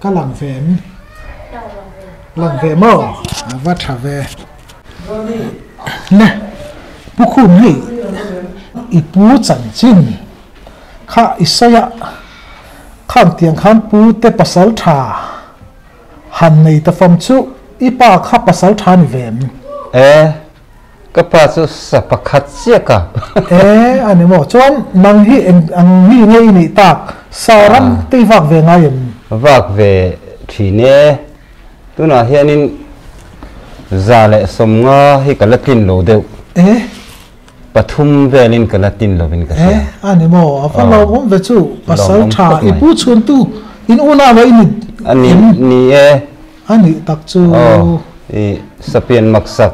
cái làng về làng về mò vắt thả về nè bố khôn này ít bố chẳng chín khá ít say ạ khăn tiếng khăn bố tê pasal thả hàn này ta phong chú ít ba khá pasal thả này về cái pa chú sắp khát chia cả anh em bảo chọn mang hi anh hi ngay này tạc sao lắm tây vạc về ngay vạc về thì nè tôi nói hiện in già lại sống hi cả Latin lô đều Pathum về lên cả Latin lô bên cái anh em bảo phong lâu cũng về chú pasal thả ít bút chuồn tu in una vậy ni anh tạc chú sapian maksak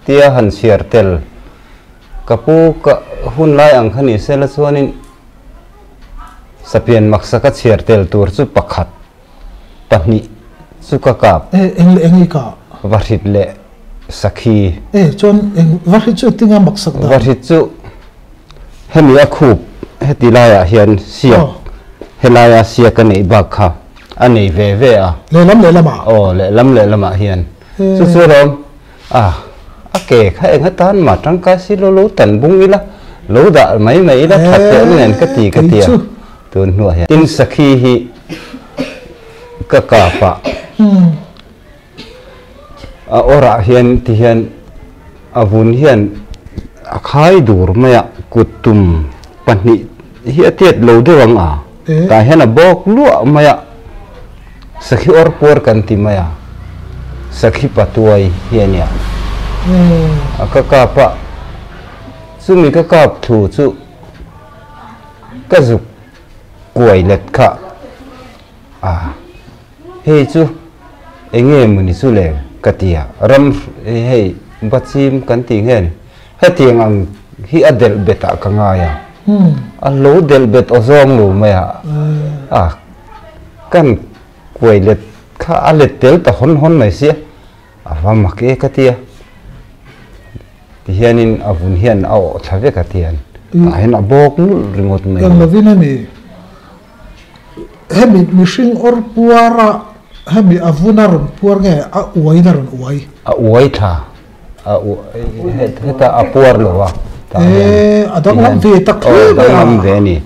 tia han siar tel kapu ka hun lai ang khani sela chuanin sapian maksaka siar tel tur chu pakhat pahni chu ka kap eng ka varhit le sakhi chon varhit chu tinga maksak da varhit chu hemi a khup heti laya hian siak helaya siak ani bak kha ani ve ve a le lam le lama hian chu chu rom kể khai hết tan mà trắng cá xí lô tần bung ít lá lô đã mấy lá thật thế nên cái tìa tuần nửa hiện tin sakhi hi cái cả pa ora hiền thì hiền vun hiền khai dur maya kutum pani hiết tiệt lô de wang ta hiền bok lua maya sakhi or por kan ti maya sakhi patuai hiền ya các cặp á, chú mình các cặp thủ chú, các dục quậy lật cả, hey chú, anh em mình chú lệ cái tia, ram hey bắt chim cắn tiếng hen, hết tiếng ang hi adel beta cả ngay lố del bet ozong lu mày kan quậy lật cả lật tel ta hon này xí, và mặc cái tia hianin avun hian au thave ka tian hian abok nu ringot mai kan lovina ni hemi mishing or puara hemi avuna ron puar nge a uaina ron uai tha heta apuar lowa adang lam ve tak lam ve ni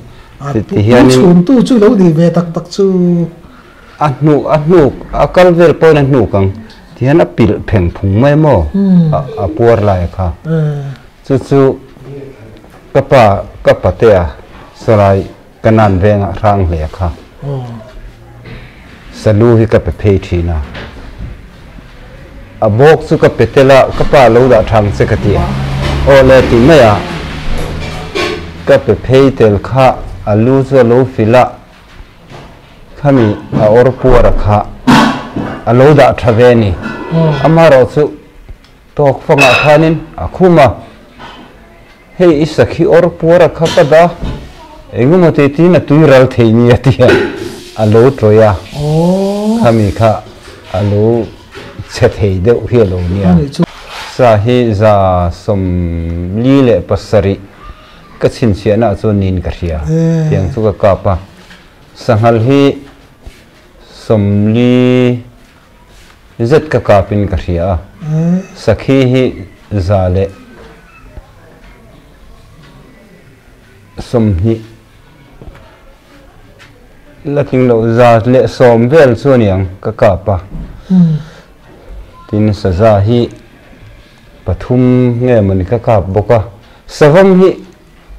ti hianin chun tu chu lo di ve tak chu anu akal vel pon anu kang hian a pil pheng phung mai mo a puar lai kha chu kapa te a sarai kanan venga rang le kha salu hi ka pe phei thina a bok chu ka petela kapa lo da thang che ka ti o le ti mai a ka pe phei tel kha alu chu lo fila khami a or puar kha alo da thaveni amaro chu tok fanga khanin akhuma hei isakhi or pura khapada engumati ti na tuiral theini atia alo troya khami kha alo chethei de hialo nia sa hi za som li le pasari kachin chiana chu nin ka ria tiang chu ka kapa sanghal hi somli zet ka kapin ka ria sakhi hi zale somni laking lo za le som vel chuaniang ka kapa tin sa za hi pathum nge mani ka kap boka savam hi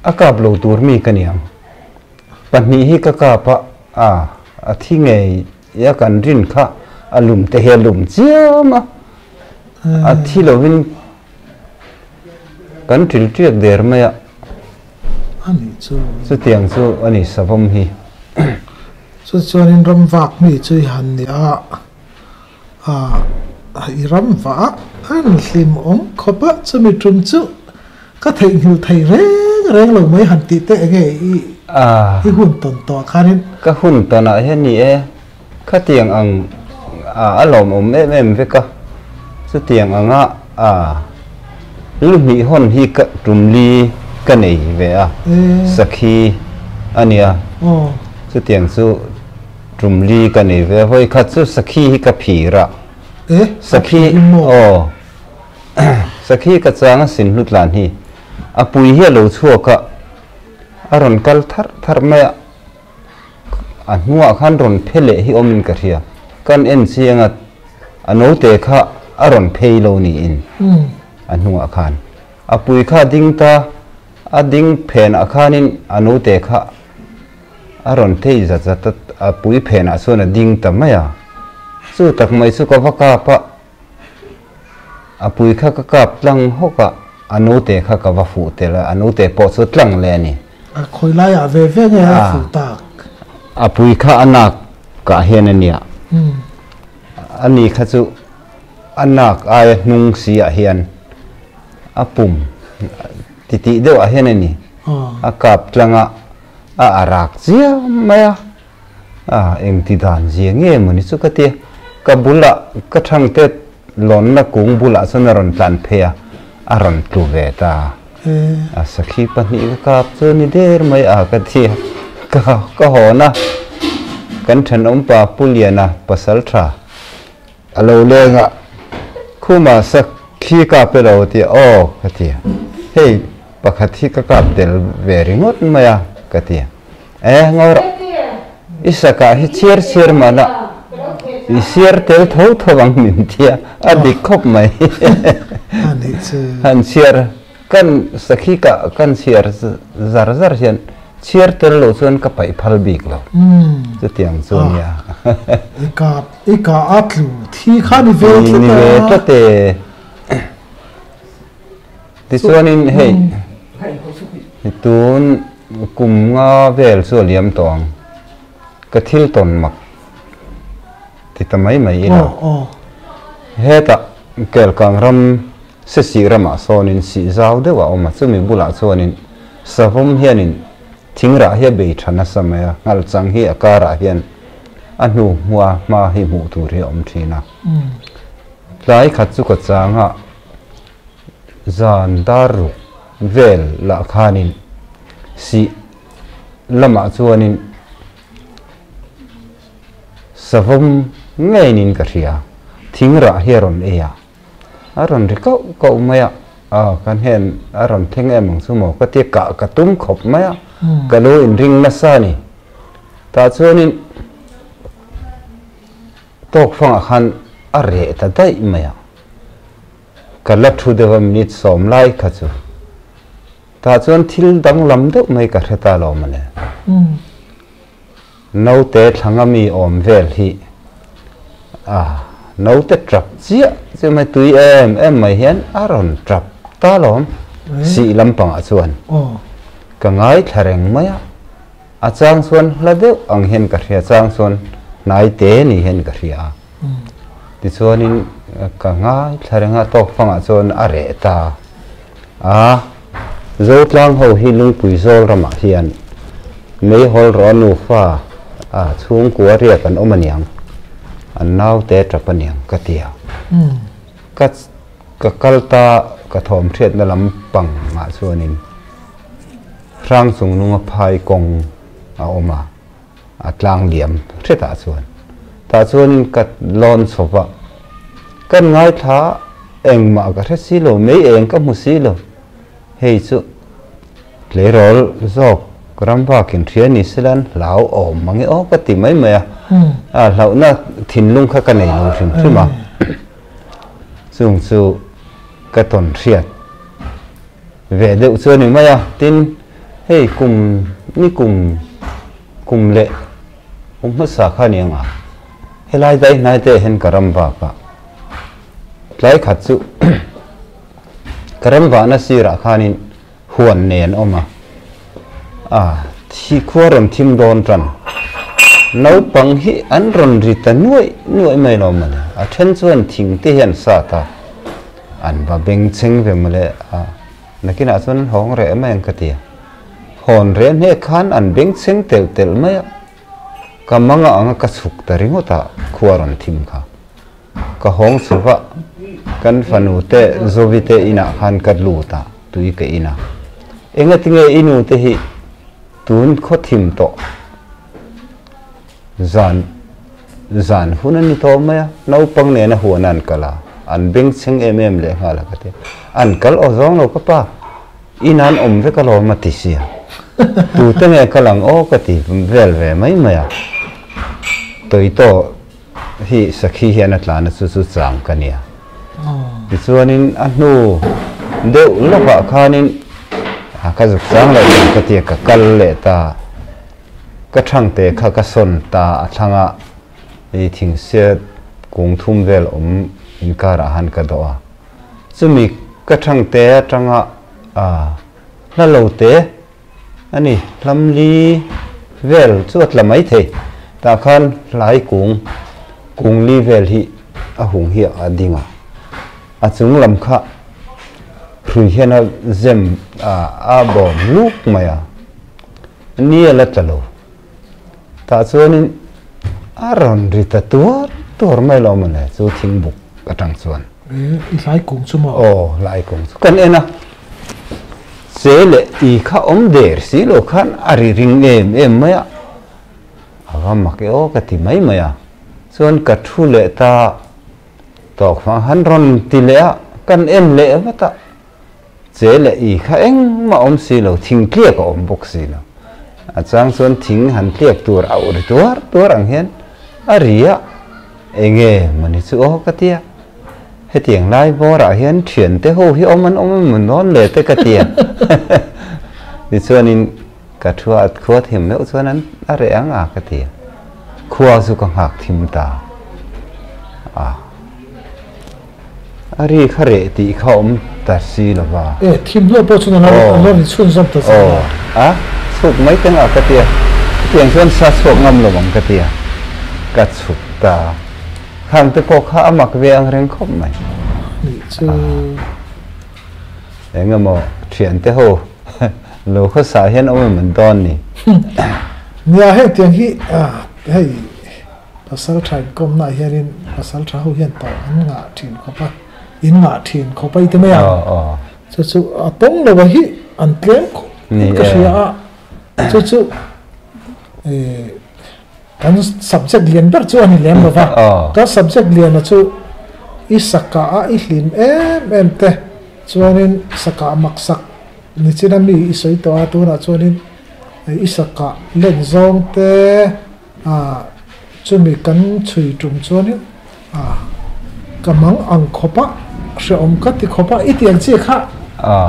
akap lo tur mi kaniang pani hi ka kapa athi nge ya kan rin kha alum te helum chiama athi lovin kan til triak der maya ani chu tiang chu ani savam hi chu chuanin ram vak mi chu han ni i ram va an hlim ong khopa chumi tum chu ka thei hil thei reng lo mai han ti te nge i hun ton to khanin ka hun tona he ni kha tiang ang alom em ve ka chu tiang anga lu ni hon hi ka tumli ka nei ve sakhi ania chu tiang chu trùm ly cái này về hơi khát chút sakhi hi cái phì ra sakhi sakhi cái trang xin lút lan hi apui hi lâu chua cả aron kal thar maya an mua khan ron phele hi omin ka ria kan en chianga ano te kha aron phei lo ni in an mua khan apui kha ding ta ading phen a khanin ano te kha aron thei za za ta apui phen a sona ding ta maya chu tak mai chu ka vaka pa apui kha ka kap tlang hoka ano te kha ka va fu te la ano te po chu tlang le ni khoi lai a ve ve nge ha fu tak apui kha anak ka hian ania ani kha chu anak ai nung si a hian apum titi deuh a hian ani a kap tlanga a arak zia maya eng ti dan zia nge mani chu ka te ka bula ka thang te lon na kung bula chon ron tlan phea a ron tu ve ta a sakhi pani ka kap chu ni der mai a ka thi ka ho na kan than om pa puliana pasal tha alo lenga khuma sakhi ka pe lo ti o ka ti hey pakhathi ka kap tel very ngot maya ka ti ngor isaka hi chier mana i sier tel tho thawang min tia adik khop mai han sier kan sakhi ka kan sier zar hian chier tel lo chuan ka pai phal bik lo chu tiang chuan ya ika atlu thi khani ve ta te ti chuan in hey tun kum nga vel so liam tong ka thil ton mak ti tamai mai ina heta kel kang ram se si rama sonin si zau dewa oma chumi bula chuanin savum hianin thingra hi be thana samaya ngal chang hi akara hian anu hua ma hi mu tu ri om thina lai khat chu ka changa zan daru vel la khanin si lama chuanin savum ngeinin ka ria thingra hieron eya aron ri ko maya kan hen aron theng emang sumo ka te ka tum khop maya ka lo in ring na sani ta chuanin tok fanga khan are ta dai maya ka la thu dewa minute som lai kha chu ta chuan thil dang lam deuh mai ka hreta lo mane no te thangami om vel hi no te trap chia chu mai tui em mai hian aron trap ta lom si lampang a chuan ka ngai thareng maya a chang chuan hla deuh ang hian ka hria chang chuan nai te ni hian ka hria ti chuanin ka ngai tharenga tok fanga chuan a re ta zo tlang ho hi lung pui zol rama hian mei hol ro nu fa chung kwa ria kan omaniang an nau te trapaniang ka tia ka kalta ka thom thiat na lam pang ma chuanin rang chung nunga phai kong a oma atlang liam theta chuan ta chuanin ka lon sowa kan ngai tha engma ka the silo mei eng ka mu silo hei chu le rol zok gramba kin thia ni silan lau om mangi o ka ti mai maya lau na thin lung kha ka nei lo thim thima chung chu ka ton thiat ve deuh chu ni maya tin hei kum le ma sa kha ni anga helai dai nai te hen karamba ka lai khat chu karamba na sira khanin huan nen oma thi khuaron thim don tran no pang hi an ron rita nuai mai lo mane a then chuan thing te hian sa ta an ba beng cheng ve male nakina chuan hong re ma ang katia hon re ne khan an beng cheng tel mai kamanga anga ka chuk ta ringota khuaron thim kha ka hong suwa kan fanu te zovite ina khan ka luta tui ke ina enga tinge inu te hi tun kho thim to zan hunan ni to maya nau pang ne na huanan kala an beng cheng le ngala ka te an kal o zong lo ka pa inan om ve ka lo ma ti sia tu te nge kalang o ka ti vel ve mai maya toi to hi sakhi hian atla na chu chang ka nia ti chuanin a hnu deuh lova khanin ka zuk chang la ka ti ka kal le ta ka thang te kha ka son ta athanga ei thing se kung thum vel in kara han ka do a chumi ka thang te atanga la lo te ani lamli vel chuat lamai the ta khan lai kung li vel hi a hung hi a dinga a chung lam kha hrui hiana zem a bom luk maya ni ala talo ta chuanin aron rita tur mai lo mane chu thing buk atang chuan lai kung chuma lai kung kan ena sele I kha om der si lo khan ari ring em maya awa make o ka ti mai maya chuan ka thu le ta tok phang han ron ti le kan em le mata sele I kha eng ma om si lo thing kia ka om bok si lo achang chuan thing han tlek tur au ri tur ang hian aria enge mani chu o ka tia he tiang lai bora hian thian te ho hi om mun non le te ka tia ni chuanin ka thua khua thim me chuanan are anga ka tia khua su ka hak thim ta ari khare ti khom ta si lo ba thim lo po chuna lo ni chun zam ta suk mai teng a ka tia tiang chuan sa suk ngam lo bang ka tia ka chuk ta khang te ko kha amak ve ang reng khop mai ni chu engamo thian te ho lo kha sa hian om man don ni nia he tiang hi hei pasal thai kom na hiarin pasal tha ho hian ta an nga thin khopa in nga thin khopai te maya chu atong lo hi an tlem ni ka sia chu kan subject lian ber chu ani lem lova ka subject lian chu isaka I hlim em te chuanin saka maksak ni china mi isoi to a tu na chuanin isaka len zong te chumi kan chui tum chuanin kamang ang khopa se om ka ti khopa itiang chi kha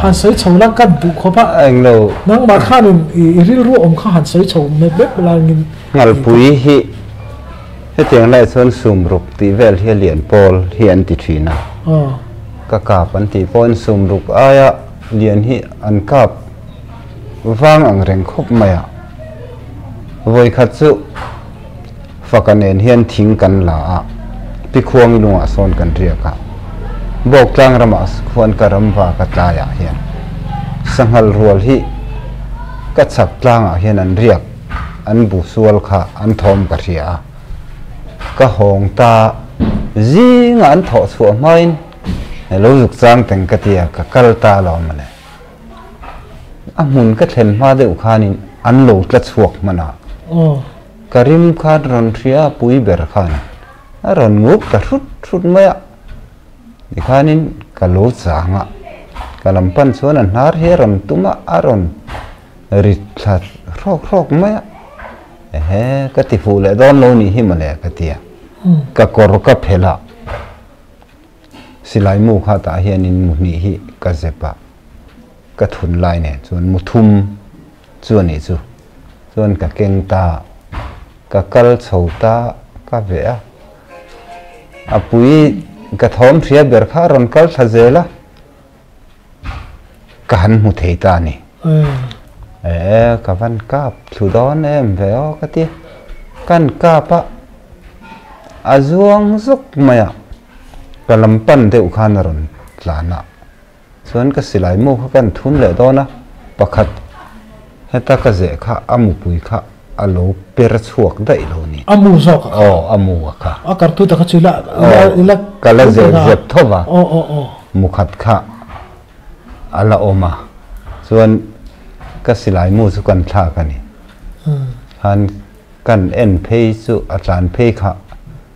han soi cholang kan bu khopa ang lo nang ma khanin I ril ru om kha han soi chho me bek langin ngal pui hi he tiang lai chon sum ruk ti vel hi lian pol hian ti thina ka pan ti pon sum ruk aya lian hi an kap wang ang reng khop maya voi khat chu fakanen hian thing kan la pi khuang lunga son kan ria ka bok tlang rama khuan karam wa ka ta ya hian sanghal rual hi ka chak tlang a hian an riak an bu sual kha an thom ka ria ka hong ta zinga an tho chu main lo zuk chang teng ka tia ka kal ta lo mane amun ka thlen ma de ukhanin an lo tla chuak mana karim khan ron thria pui ber khan aron nguk ta rut maya dikhanin ka lo changa kalampan chuan an har he ram tuma aron rit thlat rok maya ka ti fu le don lo ni himale ka tia ka kor ka phela silai mu kha ta hianin mu ni hi ka zepa ka thun lai ne chuan mu thum chuan ni chu chuan ka keng ta ka kal chhota ka ve a pui ka thom thria ber kha ron kal thazela ka han mu thei ta ni ka van kap thu don em ve o ka ti kan kapa azuang zuk maya kalampan de ukhan ron tlana chuan ka silai mu kha kan thun le dona pakhat heta ka ze kha amu pui kha alo per chuak dai lo ni amu zok amu kha akar tu ta kha chila ila kala ze thowa mukhat kha ala oma chuan ka silai mu chu kan thla ka ni han kan en phê chu atlan phê kha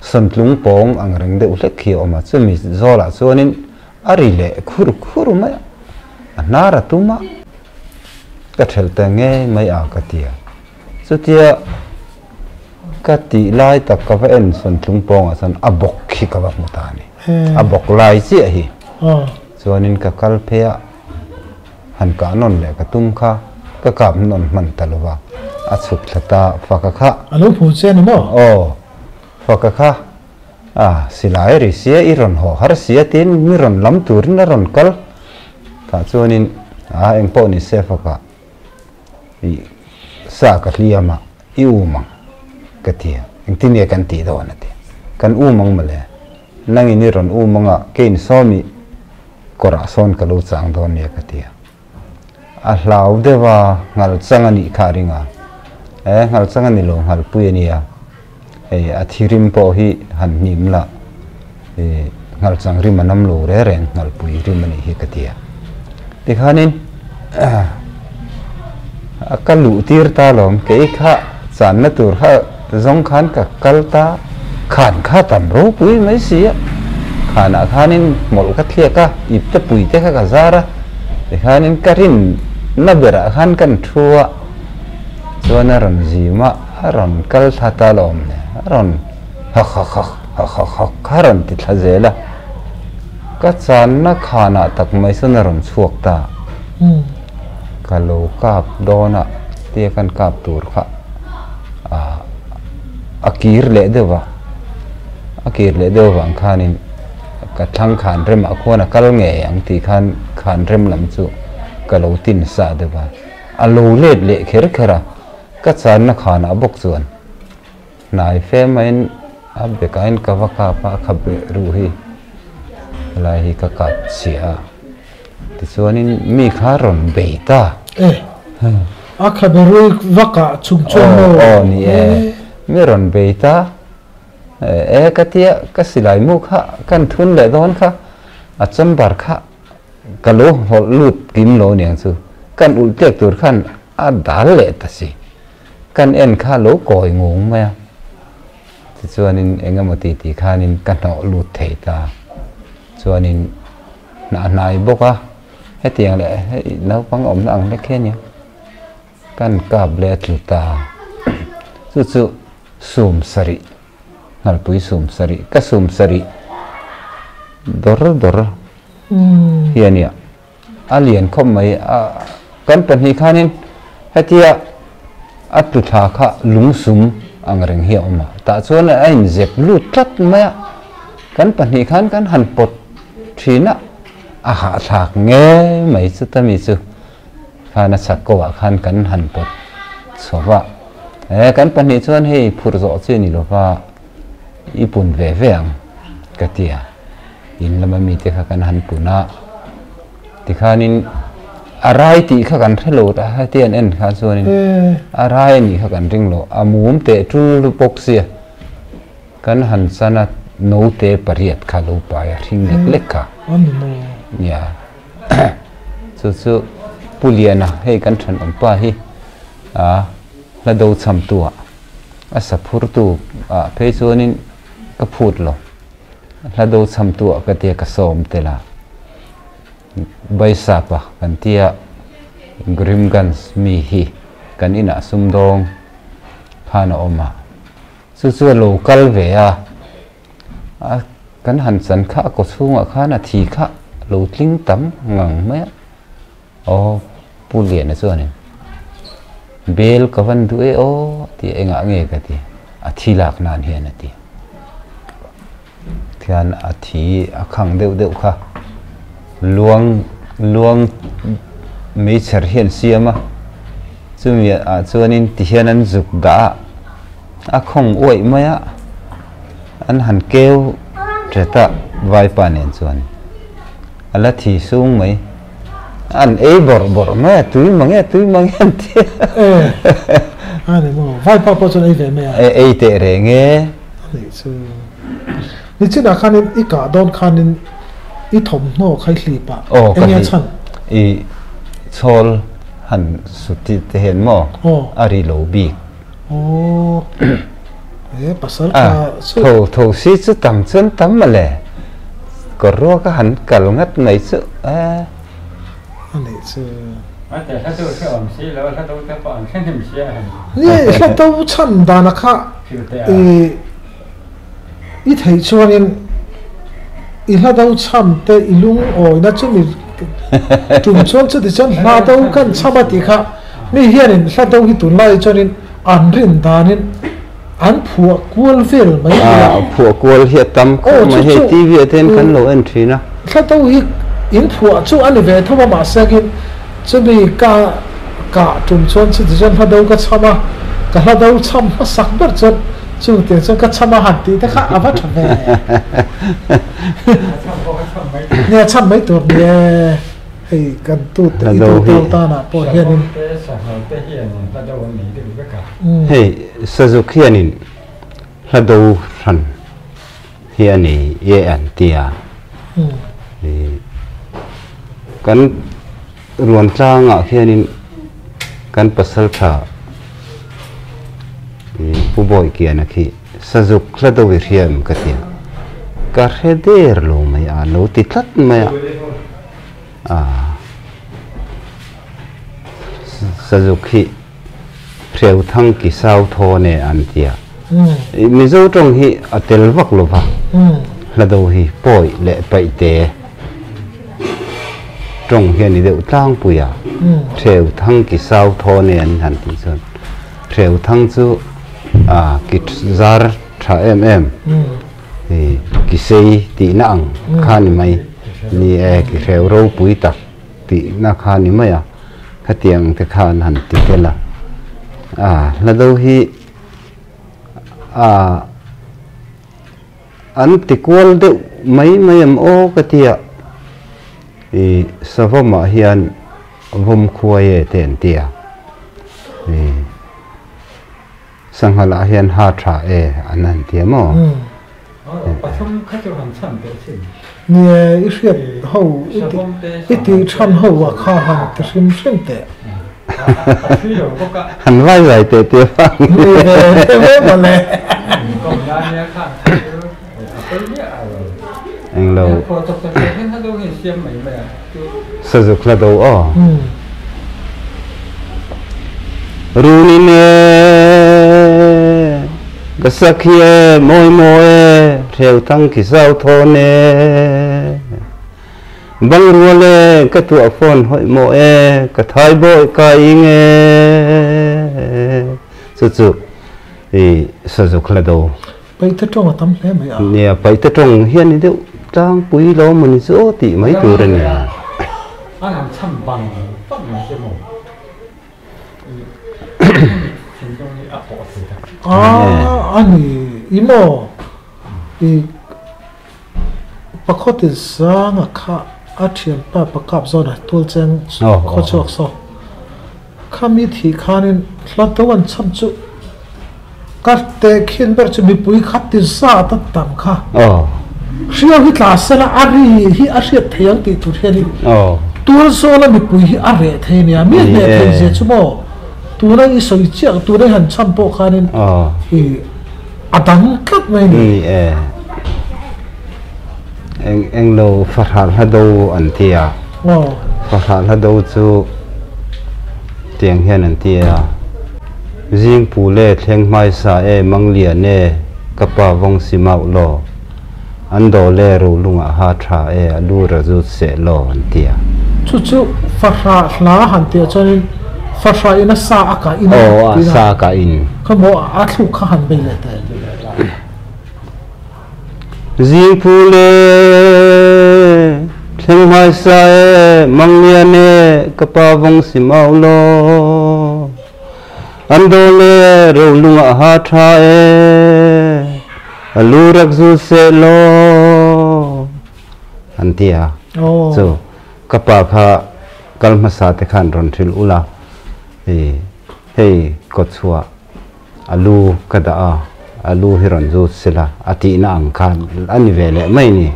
son tlung pong ang reng de ulek khi oma chu mi zola chuanin ari le khur mai anara tuma ka thel ta nge mai a ka tia chu tia ka ti lai tak ka en son tlung pong a san abok khi ka ba mutani abok lai chi hi chuanin ka kal phea han ka non le ka tum kha ka kap non man talwa a chuk thata faka kha alo phu chen mo faka kha silai ri sia i ron ho har sia tin mi ron lam tur na ron kal ta chuanin eng po ni se faka i sa ka liama i umang ka tia eng tinia kan ti do na ti kan umang male nangi ni ron umanga kein somi kora son ka lo chang don ne ka tia a hlau dewa ngal changani kharinga ngal changani lo ngal puenia a thirim po hi han nim la ngal chang ri manam lo re reng ngal pui ri mani hi ka tia tikhanin a kalu tir ta lom ke kha chan na tur kha zong khan ka kalta khan kha tam ro pui mai sia khana khanin mol ka thlia ka ip te pui te kha ka zara tikhanin karin na bera khan kan thua chuan a ron zima a ron kal thata lom ne a ron ha ron ti thla zela ka chan na khana tak mai sun a ron chuak ta ka lo kap dona tia kan kap tur kha a kir le dewa khanin ka thang khan rem a khona kal nge ang ti khan rem lam chu ka lo tin sa dewa a lo le khera ka chan na khana bok chuan nai fe main a bekain ka waka pa khabe ru hi lai hi ka kap sia ti chuanin mi kha ron beita a khabe ru waka chung mo ni mi ron beita ka tia ka silai mu kha kan thun le don kha a chambar kha ka lo hol lut kim lo niang chu kan ul tek tur khan a dal le ta si kan en kha lo koi ngung ma ti chuanin engamati ti khanin kan no lut thei ta chuanin na nai boka he tiang le no pang om ang le khe nya kan kap le tluta chu sum sari ngal pui sum sari ka sum sari dor hiania alien khom mai kan pan hi khanin hetia atu tha kha lungsum ang reng hi oma ta chuan a in zep lut tlat mai kan pan hi khan kan han pot thina a ha thak nge mai chu ta mi chu khana sakwa khan kan han pot sowa kan pan hi chuan hei phur zo che ni lo wa ipun ve veang katia in lama mi te kha kan han puna tikhanin arai ti kha kan thelo ta ha tian en kha chuanin arai ni kha kan ringlo amum te tul boxia kan han sana no te pariat kha lo pa ya ring lek kha ya chu puliana hei kan than om pa hi la do cham tua asa phur tu phe chuanin ka phut lo la do cham tua ka te ka som te la baisapa kan tia grimgans mi hi kan ina sumdong phana oma chu local ve kan han san kha ko chunga khana thi kha lo tling tam ngang me pulian chuan bel ka van du ti enga nge ka ti a thi lak nan hian ati thian a thi a khang deuh kha luang mi char hian siama chumi a chuanin ti hian an zuk da a khong oi maya an han keu treta vai panen chuan ala thi sung mai an bor ma tui mang an ti ani mo vai pa po chuan ve me te re nge ni china khanin I ka don khanin I thom no khai hli pa enya chan chol han suti te hen mo ari lo bi ô pasal ka thầu xí chứ tầm chân tắm mà lẽ có ro cái hắn cả lông ngắt này chứ anh ấy chứแต่ถ้าตัวแค่อ่อนซีแล้วถ้าตัวแค่อ่อนแค่หิมเสีย นี่ถ้าตัวฉันดานะค่ะอีไทยชวนนี่อีถ้าตัวฉันแต่อีลุงโอ้ยน่าจะมีจุ่มชวนจะดิฉันน่าตัวกันชาวบ้านที่ค่ะไม่เห็นนี่ถ้าตัวที่ตุนไล่ชวนนี่อันรินดานี่อันผัวกวลฟิลไม่ผัวกวลเฮียตั้มมาเฮทีวีเต้นกันโลเอ็นทรีนะถ้าตัวที่อินผัวจู่อันนี้เวทว่ามาสักินจะมีกะจุ่มชวนสิจนถ้าดูก็ชอบก็ถ้าดูชอบมาสักแบบจนจู่เดี๋ยวจนก็ชอบมาหัดตีแต่ข้าอาวัตถุแม่เนี่ยชอบไม่ตัวเนี่ยให้กันตูดอีตัวเต่าตาหน้าปวดเฮียนินเฮ้ยสจุกเฮียนินถ้าดูรันเฮียนี่เยอันเตียกันรวนจ้างอ่ะเฮียนินกันปัสสาวะผู้บ่อยเกียร์นะคีสจุกแล้วดูวิเทียมกันเตียการเฮเดอร์ลงไม่โลติดลัดไม่สจุกฮีเพียวทั้งกิสาวโทเนอันเตียมิโซตรงฮีอัตเลวักลวะแล้วดูฮีป่วยเละไปเตะตรงเฮียนี่เดือดตั้งปุยเพียวทั้งกิสาวโทเนอันหันติส่วนเพียวทั้งจูกิจาร์ทากิเซตีนังข้านี่ไม่นี่กิเพียวรู้ปุยตักตีนักข้านี่ไม่ข้าเตียงแต่ข้าหันติเตละแล้วดูฮีอันติกวลเดือไม่ยมโอกเตียสภาพมาเฮียนผมคุยเต็นเตียสังหารเฮียนหาทราอันนั้นเตียมั้งเนี่ยอีเสียเขาอีตีชันเขาว่าข้าหันจะซิมเส้นเตะหันไหวไหลเตะเตียฟังไม่หมดเลยเองเราสจุกละดูรู้นี่เน่ก็สักเฮียมวยเที่ยวทั้งกิสาวโทเน่บังรัวเล่ก็ตัวฟอนหอยมวยก็ทายบ่อยกายเงี้ยสุดๆสจุกละดูไปที่ตรงตั้มเลยไหมเนี่ยไปที่ตรงเฮียนี่เดี๋ยวจ้างปุ๋ยล้อมันโซติไม่ตัวเรเนี่ยอันนั้นช่ำบังต้นมันจะหมดอันนี้อีโมอีประคติสางข้าอาเทียนป้าประกับโซนตัวเจงข้อชกโซข้ามีที่ข้านี่หลังตะวันช่ำจุกัดเตะขึ้นแบบจะมีปุ๋ยขัดติดซาตัดต่ำค่ะเชื่อฮิตลาสละอารีฮิอาเรียเทียงติดตัวเทียนี่ตัวโซละมีปุ๋ยฮิอาเรเทียนี่มีเนเทียนเสียชั่วโมงตัวนั้นอีสอยเจียตัวนั้นหันช่ำโปขานินอาดังกัดไม่นี่เอ็งเราฟังฮัดดูอันเทียฟังฮัดดูจูเตียงเฮียนอันเทียจิงปูเล่เทียงไม้สามังเลียเน่กระป๋าวงสิมาโลอันโดเล่รูลุงอาหาทราดูระจุเสโลอันเทียชุฟังลาหันเทียจนฟังอินสาอากาอินสาอากาอินเขาบอกอาทุกขันไปเลยแต่จิงพูเล่เทียงไม้สามังเลียเน่กระป๋าวงสิมาโลอันโดเลรูลุงอาหาทราลูรักจูเซโลอันเทียsoกะปะกัลมาสาเตขันรอนทิลอุลาเฮ้กดชัวอาลูกระดาอาลูฮิรอนจูเซลาอาทินังคันอันนี้เวลไม่นี่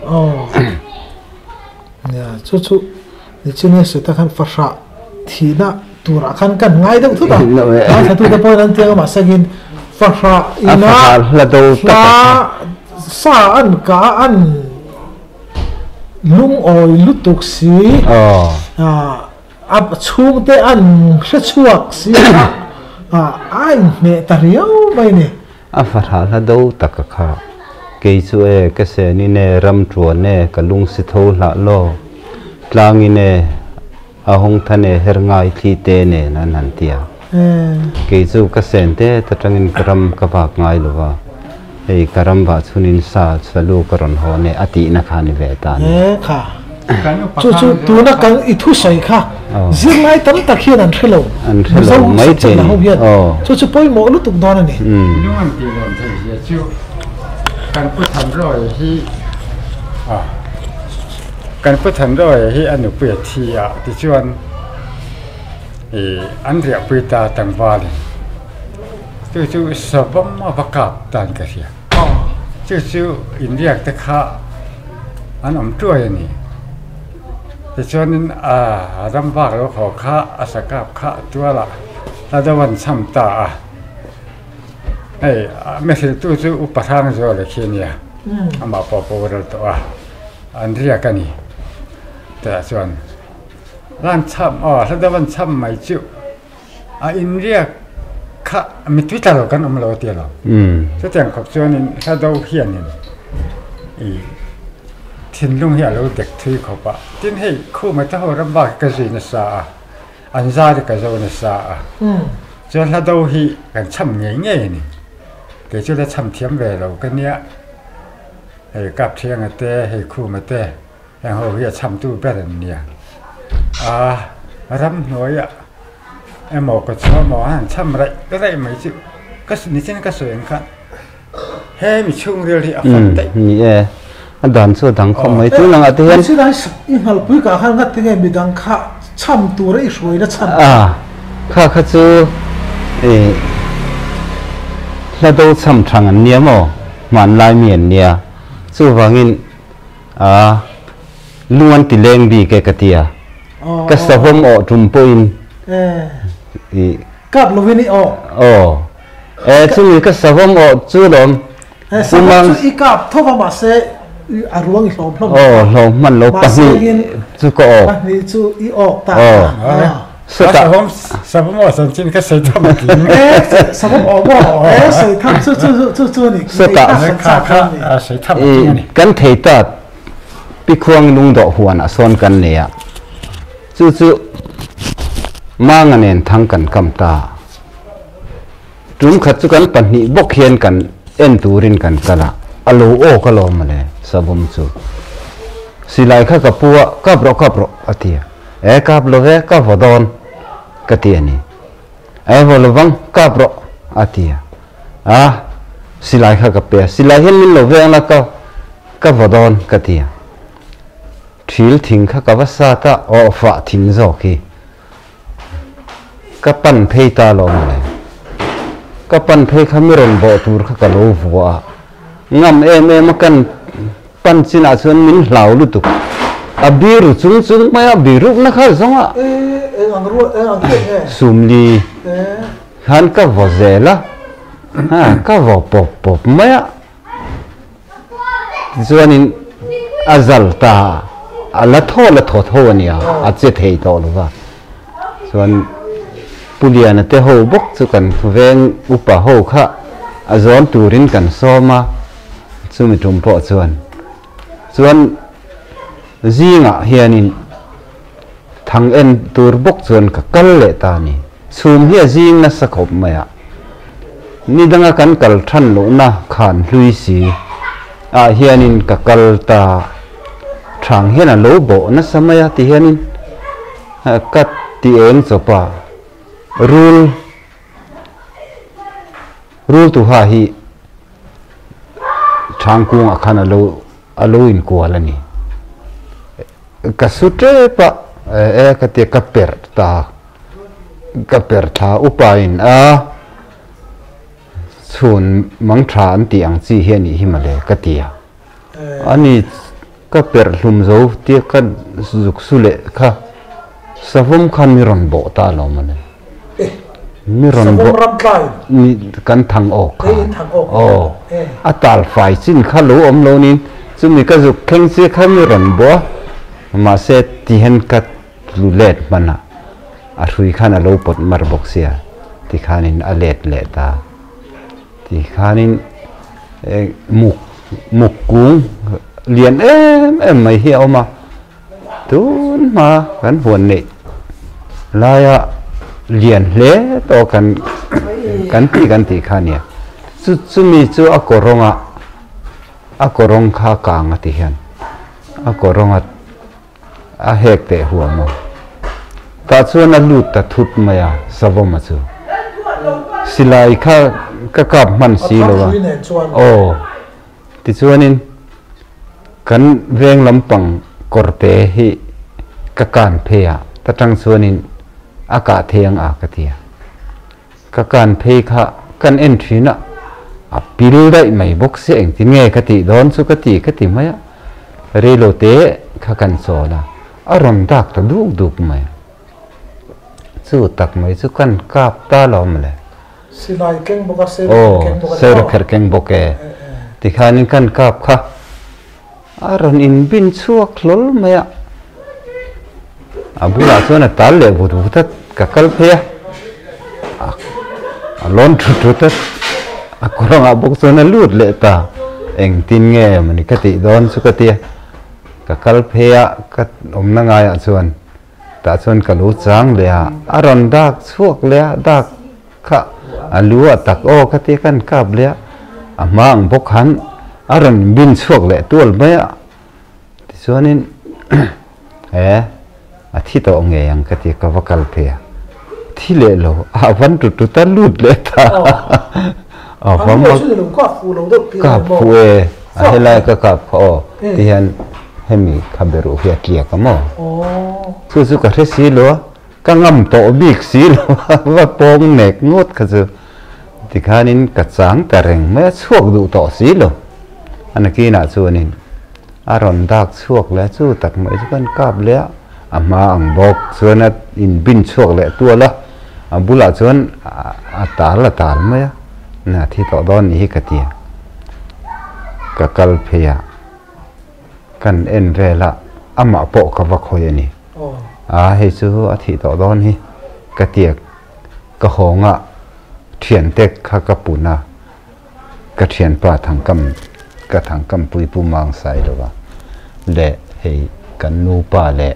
เนี่ยชุนี่เช่นนี้สุดท้ายขันฟาชะทีน่ะตัวรักขันกันง่ายดังทุกท่านถ้าตัวเด็กพอนั้นเที่ยงมาสักิน Fahra ina la do la sa an ka an lung oi lutuk si ab chung te an chuak si ai me tariau mai ne Fahra la do takakha ke chu e ka se ni ne ram truan ne ka lung si tho la lo tlang ine ahong thane herngai thi te ne nan tia ke chu ka sen te tatangin karam ka bak ngai lova ei karam ba chunin sa chalu karon ho ne ati na khani ve ta ne kha chu tu na kang I thu sai kha zir mai tam tak hian an thelo mai the chu poi mo lu tuk don ani lung an ti lon thei sia chu kan pu tham roi hi kan pu tham roi hi anu pu thi ti chuan an ria pu ta tang wa le chu sabam ma bakap tan ka sia chu India te kha an om tuai ni ti chuan ram ba lo kho kha asakap kha tuala la da wan cham ta me se tu chu upasang zo le khinia ama po ro to an ria ka ni ta chuan lan cham la da wan cham mai chu in ria kha mi twita lo kan lo ti lo chu tiang khop chuan in sa do hian ni thin lung hi lo dek thui khopa tin hei khu ma ta ho ram ba ka ji na sa an za de ka zo na sa chuan la do hi kan cham nge nge ni ke chu la cham thiam ve lo ka nia hei kap thiang ate hei khu ma te yang ho hi cham tu be ran nia ram noi em một cái số mỏ hàng trăm cái này mấy chữ cái gì trên cái số anh he mi chung rồi thì phần đấy nhỉ anh đoàn số đằng không mấy thứ là thế chứ đấy in hal bui cả hàng ngắt thế mi đằng khá trăm tu đấy rồi nó trăm khá khá chứ là đâu trăm thằng anh nhớ mà màn lai miền nhỉ chứ vàng in luôn tỷ lệ đi cái tia cái sao hôm ở trung point cặp lovini chú cái sao hôm ở chú lom chú mang cặp thâu vào mà xe ruộng lom lom mình lom bắt đi chú có bắt đi chú ta sao hôm ở sân trên cái sợi thăm sao hôm ở sợi thăm chú này sợi thăm cái thấy ta bị khoang nung đỏ huan à son cái này à chú mang anh em thằng cần cầm ta chúng khát chú cần bận nhị bốc hiền cần em turin cần cả alo cái lo mà này sabum chú xí lại khát cặp bùa cặp ro atia cặp lo về cặp vào đòn cái tiền này vào lo vắng cặp ro atia xí lại khát cặp bè xí lại hiền mình lo về là cặp vào đòn cái tiền thiếu thình khát cặp sa ta phá thình rồi kì các pan phê ta lo này các pan phê khamiron bộ tour các lô vua ngam em makan pan china chuan min hlau lu tu abiru chung mai abiru na kha zonga sumli han ka vozela ka vo pop mai chuanin azal ta ala tho ania a che thei to lo wa chuan pulian te ho bok chu kan veng upa ho kha azon turin kan soma chumi tumpo chuan zinga hianin thang en tur bok chuan ka kal le ta ni chum hi zing na sakhop maya ni danga kan kal than lo na khan hlui si hianin ka kal ta thang hian lo bo na samaya ti hianin kat ti eng chopa rule tu ha hi thang kung akhan alo in ko alani ka sutre pa ka te ka per tha upain chun mang tha an ti ang chi hian hi male ka tia ani ka per hlum zo ti ka zuk sule kha savum khan mi ron bo ta lo mane mi ron bo ni kan thang ok oh atal fai chin khalu om lo nin chumi ka juk kheng si kha mi ron bo ma se ti hen kat lu let mana a hrui khana lo pot mar bok sia ti khanin a let le ta ti khanin muk kung liền em mày hiểu mà tún mà gắn huồn nệ lại liền lẽ to gắn tì khá nè chú mi chú akorong khá càng á tì hiền akorong hek tệ hùa mà ta chú na lụt ta thụt mày savo mà chú silai khá cặp man xí lo oh thì chú nên kan veng lampang korte hi kakan phea tatang suanin aka theng a katia kakan phe kha kan entry na a pil dai mai box se eng tin nge kati don su kati maya relote kha kan so la aron dak ta duk mai chu tak mai chu kan kap ta lom le silai keng boka se kher keng boke ti khanin kan kap kha aron in bin chuak lol maya abula chona tal le bu ta kakal phia lon thu ta akorong abok chona lut le ta eng tin nge mani kati don su katia kakal phia kat omna ngai chuan ta chuan kalu chang le aron dak chuak le dak kha alua tak o kati kan kap le amang bok han aron bin chuak le tual maya ti chuanin thi to nge yang kati ka vakal phia thi le lo avan tu ta lut le ta vam ka fu e helai ka pho ti han hemi khaberu hia tlia ka mo su ka resi lo ka ngam to bik si lo va pong nek ngot ka zu ti khanin ka chang ta reng me chuak du to si lo anaki na chuanin aron dak chuak le chu tak mai kan kap le ama ang bok chuan in bin chuak le tu la abula chuan atal mai na thi to don ni katia ka kal phia kan en vela ama po ka va khoi ani he chu a thi to don hi katia ka honga thian tek kha ka puna ka thian pa thang kam pui pu mang sai lo wa le hei kan nu pa le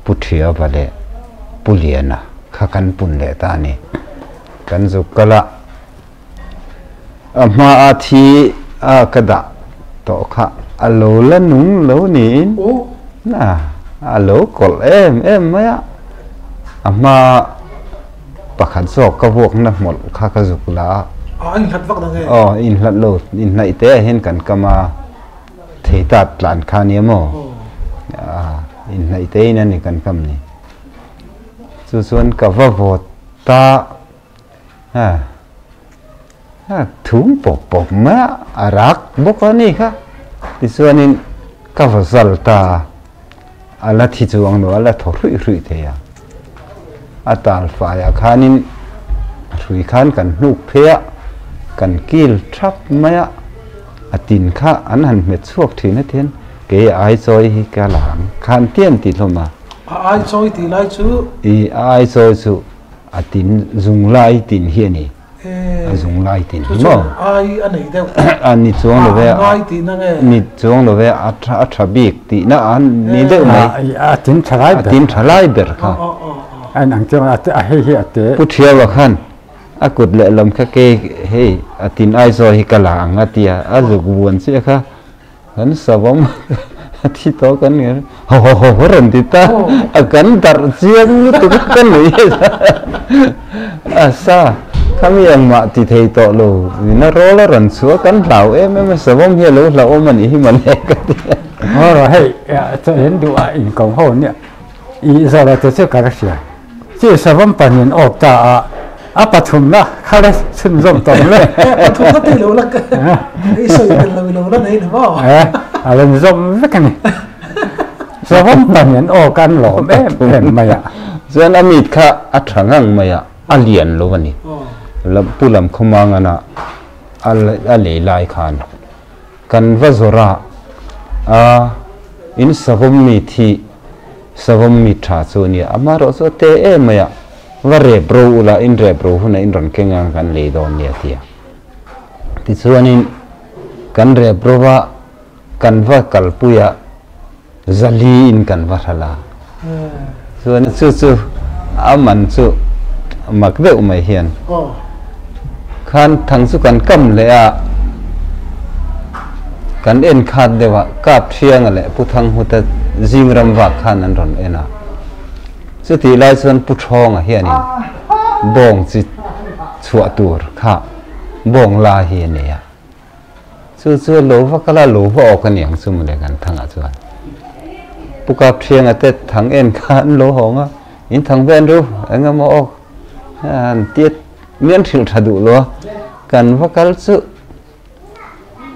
puthia va le puliana kha kan pun le ta ni kan zukala ama a thi a kada to kha alo la nung lo ni na alo kol em maya ama pakhan so ka wok na mol kha ka zukla anh hạt vắc đang nghe in hạt lô in này té hen cần kama thấy tạt làn khan niệm mò in này té nên cần cầm ni su xuân cả vợ ta thúng bọc má arak bốc ani kha thì xuân in cả vợ zal ta ala thi chuang no ala thor rui thế atal fa ya khanin rui khan kan nuk phea kan kil thap maya atin kha an han met chuak thina thian ke ai choi hi ka lang khan tiam ti hloma ai choi ti lai chu ai choi chu atin zung lai tin hi ni zung lai tin mo ai anei deu ani chuang lo ve ai ti na nge ni chuang lo ve a tha bik ti na an ni deu mai atin thalai ber kha an ang chang a he ate puthia wa khan akut le lam kha ke he atin ai zo hi kala angatia azuk buan se kha kan savam thi to kan nge ho ran ti ta akan dar chiang tu kan ni asa kami yang ma ti thei to lo na ro la ran chu kan lau em savam hi lo lau man hi man he ka ti rồi hey cho đến đủ in công hồn nè ý giờ là tôi sẽ cả cái gì chỉ sao vẫn bản nhân ốp ta bắt thùng na khai lên xin dùng tổng lên bắt thùng cái lâu lắc cái sợi cái lâu đó này đúng không lên dùng rất cái này sao vẫn bản nhân ốp can lỗ em mày ạ dân amit kha athangang maya alien lo wani lam pulam khomanga na ale lai khan kan vazora a in savom mi thi savom mi tha chu ni amaro so te e maya vare bro ula in re bro huna in ron kenga kan le don ni atia ti chuanin kan re bro wa kan va kalpuya zali in kan va thala chuan chu aman chu makde umai hian khan thang chu kan kam le a kan en khat dewa kap thiang ale puthang huta jingram wa khan an ron ena chu ti lai chuan pu thong a hian bong chi chua tur kha bong la hi ne ya chu lo wa kala lo wa ok niang chu mu le kan thang a chuan pu kap thiang ate thang en khan lo honga in thang ben ru anga mo ok an tiet mian thil thadu lo kan wa kal chu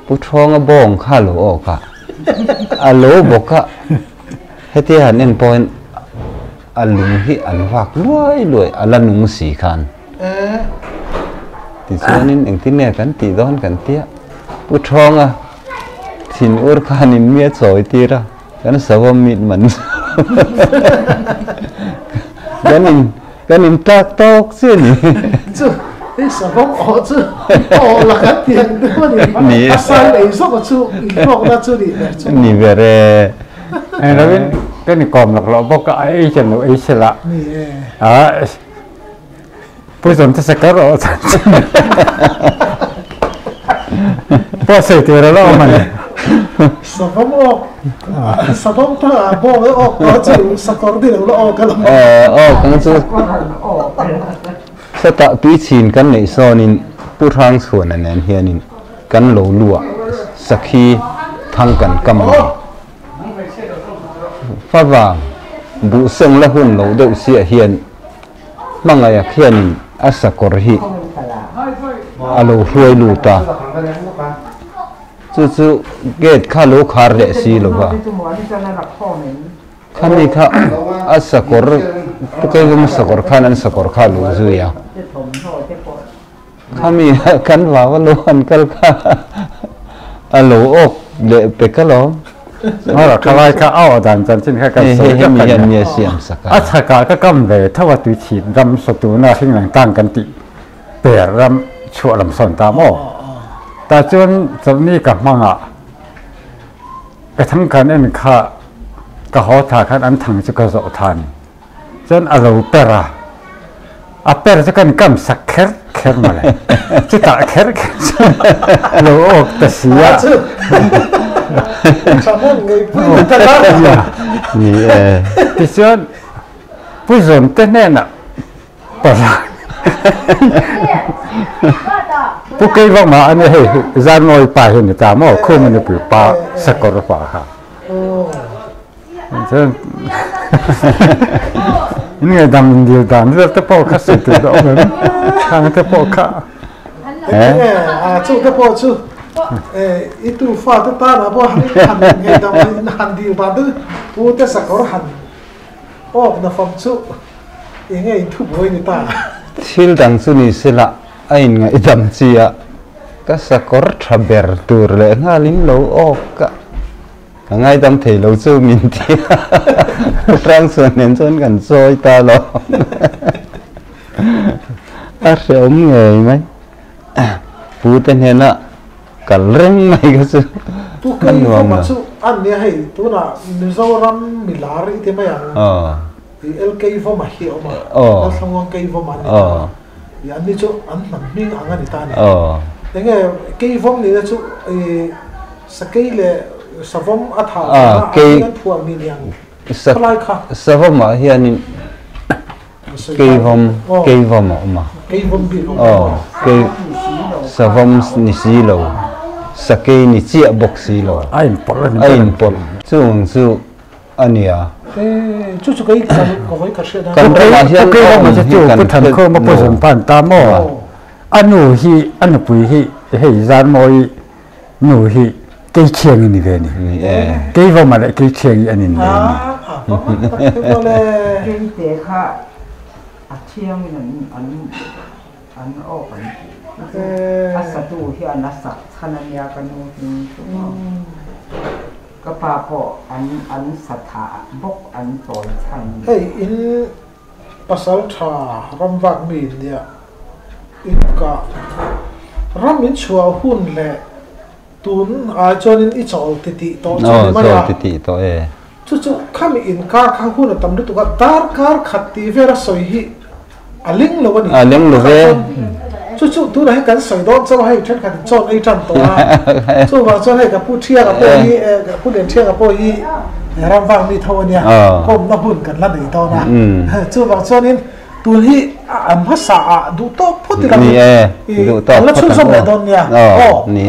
pu thong a bong kha lo oka a lo boka heti han en point alung hi an wak loi ala nung si khan ti chuanin engtin ne kan ti don kan tia pu thong a thin ur khan in mia choi tira kan savam mit man kanin tak tok sini chu savam o chu o la ka tiang de ni asal ei so ko chu i pok na chu ni vere ai rabin cái này còn là lo bốc cái chân nó ấy là bây giờ ta sẽ có rồi bao giờ thì là lo mà sao không ta bỏ cái ốc đó chứ sao có đi được lo cái cái chú sẽ tạo túi chín cái này so nên bút hàng xuân này nên hiện nên cái lẩu lụa sắc khi thăng cái cầm phát vàng bụ sưng là hun lẩu đậu xịa hiện mang ngày hiện asakor hi alo huay lu ta chu gate kha lo khar le si lo ba khani kha asakor pukai gum sakor khanan sakor kha lu zu ya khami kan wa lo han kal kha alo ok le pe ka lo là cái vai cái áo đàn chân trên cái cái sợi cái cái này xiêm sắc à thà cả cái cam về thàว่าtuổi chín răm số tuổi na sinh năng tăngกันติเปรรำชั่วลำสนตามอแต่จนจนนี้กับมังอ่ะกระทั่งกันเอ็นข้ากะหอถาคันอันถังจะกระโดดทานจนอารมณ์เปร่าอ่ะเปร่าจะกันกำสักแค่มาเลยจะตะแค่เราออกแต่เสียที่ส่วนผู้สนเต้นน่ะปะละผู้เกี่ยวมาอันนี้ให้จานน้อยไปเห็นตามอ๋อคู่มันจะปลุกปลาสักกระป๋าค่ะซึ่งนี่ดำเดียวดำเรื่องตะโพกสุดตัวดอกเหมือนทางตะโพกค่ะชูตะโพชูitu fata ta na bo han nge da han di ba du pu te sakor han ok na fam chu nge thu boi ni ta thil dang chu ni sela ain nga idam chia ka sakor thaber tur le ngalin lo ok ka ngai dam thei lo chu min ti trang son nen son kan soi ta lo a seom nge mai pu ten hena cả rừng này cái sự tu cây phong mà chú ăn này hay tu là Mizoram Milari thế mấy à thì el cây phong mà hiểu mà nó xong ngon cây phong mà thì ăn đi chú ăn nằm miếng ăn ăn đi ta này thế nghe cây phong này là chú sa cây là sa phong ăn thảo cây thua miếng yang sa phong mà hiện cây phong mà cây phong bị cây sa phong ni xí lâu sakei ni chia boxi lo ain pol chung chu ania chu cái có với cả sự đó cái cái mà chu cái thằng khô mà bồi dưỡng pan ta mò anu pui hi hei zan moi nu hi cây chiang ni ve ni cây vào mà lại cây chiang anh ni ve ni kinh tế kha เชียงนั่นอันออกอันอัสตูที่อันนัสสักขณะยากันโนหิก็พาพออันสถาบกอันตอนชันเฮ้ยอินภาษาชารำวักมีเนี่ยอินกะรำอินชัวหุ่นแหละตุนจนอินอิจอลติติโตจนมาละติติโตจู่ๆข้ามีอินการข้างหุ่นตำรวจก็ดาร์การขัดตีเวรสอยฮีอลิงโลวันนี้อลิงโลเวจู่ๆตัวไหนกันสอยโดนจะมาให้เช่นกันจนไอ้จันตัวจู่ว่าจนให้กับผู้เที่ยวกับผู้ฮีกับผู้เดินเที่ยวกับผู้ฮีรำวังมีเท่านี้ก็มาหุ่นกันละหนึ่งตัวนะจู่ว่าจนนี้ตัวฮีภาษาดูโตพูดถึงนี่ดูโตแล้วชุ่มๆเลยตอนเนี้ยนี่